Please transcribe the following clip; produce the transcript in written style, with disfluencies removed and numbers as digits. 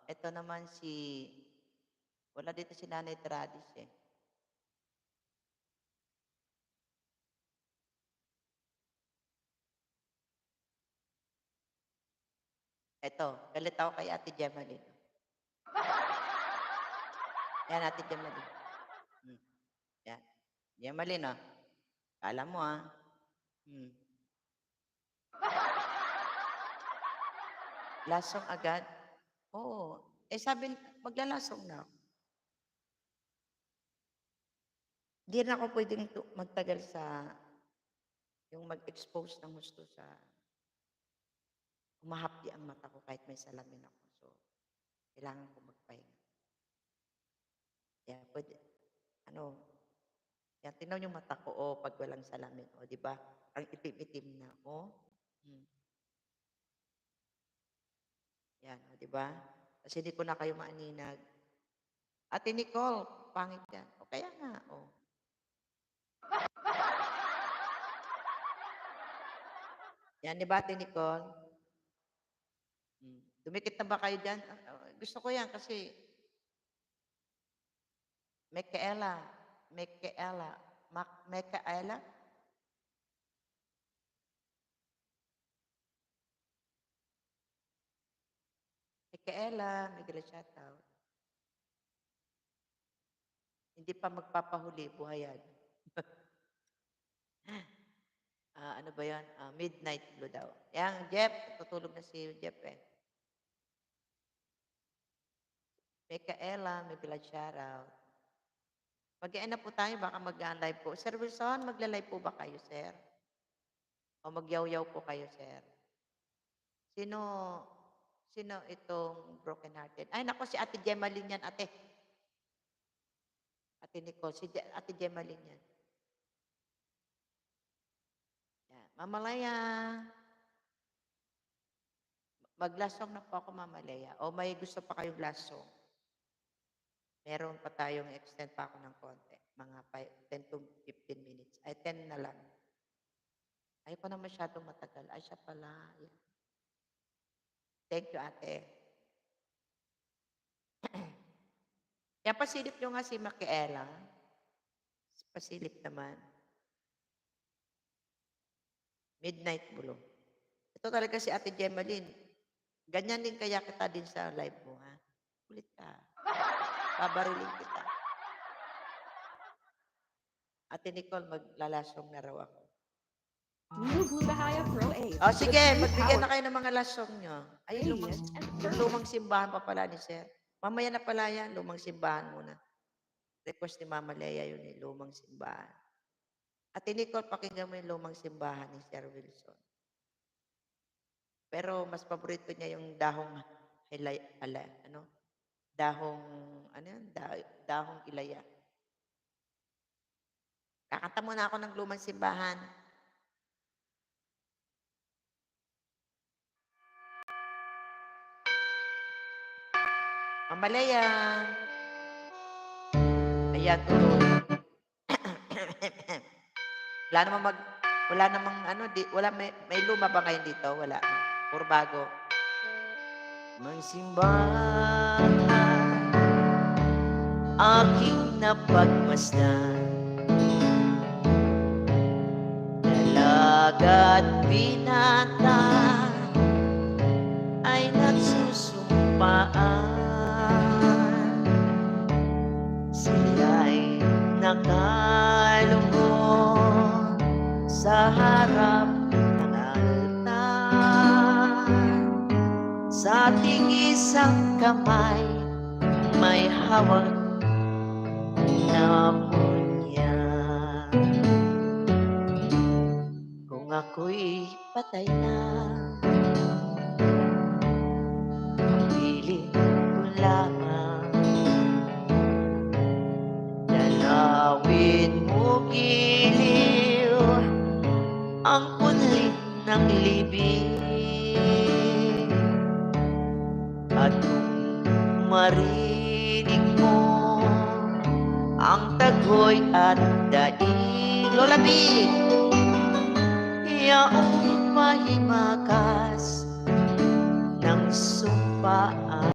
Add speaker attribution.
Speaker 1: Ito naman wala dito si Nanay Tradis eh. Ito, galit ako kay Ate Gemaline. Yan, Ate Gemaline. Yan. Gemaline, oh. Kala mo, ah. Lasong agad? Oo. Eh, sabi, maglalasong na ako. Hindi na ako pwedeng magtagal yung mag-expose ng gusto sa humahapdi ang mata ko kahit may salamin ako. So, kailangan ko magpahinga. Kaya pwede, yan, tingnan yung mata ko, pag walang salamin, di ba? Ang itim-itim na, Yan, di ba? Kasi hindi ko na kayo maaninag. Ate Nicole, pangit yan. O kaya nga, Yan, di ba, Ate Nicole? Dumikit na ba kayo dyan? Gusto ko yan kasi Mekaela. Mekaela. Mekaela? Mekaela, may shoutout. Hindi pa magpapahuli, buhayan. Ano ba yan? Midnight Blue daw. Yan, Jeff. Tutulog na si Jeff eh. Mekaela, may shoutout. Mag-e na po tayo, baka mag-live po. Sir Wilson, magla-live po ba kayo, sir? O magyaw-yaw po kayo, sir? Sino itong broken-hearted? Ay, nako, si Ate Gemaline yan, ate. Ate Nicole, Ate Gemaline yan. Yan. Mamalaya. Maglasong na po ako, Mamalaya. O may gusto pa kayong lasong? Meron pa tayong extend pa ako ng konti. Mga 10 to 15 minutes. Ay, 10 na lang. Ayoko na masyadong matagal. Ay, siya pala. Yan. Thank you, ate. Yan, pasilip nyo nga si Makiela. Pasilip naman. Midnight Blue. Ito talaga si Ate Gemaline. Ganyan din kaya kita din sa live mo, ha? Kulit ka. Babarilin kita. Ate Nicole, maglalasong na raw ako.
Speaker 2: New Blue Bahia Pro 8.
Speaker 1: Sige, magbigyan na kayo ng mga lasong nyo. Ay, lumang simbahan pa pala ni Sir. Mamaya na pala yan, lumang simbahan muna. Request ni Mama Lea yun eh, lumang simbahan. Ate Nicole, pakinggan mo yung lumang simbahan ni Sir Wilson. Pero mas paborito niya yung dahong dahong ilaya. Kakanta muna ako ng lumang simbahan. Mama Lea. Ayan, tuloy. May luma ba ngayon dito? Wala. Puro bago. Magsimbahan aking napagmasdan, dalaga't binata ay nagsusumpaan. Sila'y nakalungkot sa harap ng altar. Sa ating isang kamay may hawak na punya. Kung ako'y patay na, piling ko lamang dalawin mo giliw ang punlit ng libing. At kung marinig mo ang tagoy at daing, Lola B, yaong mahimakas ng sumpaan.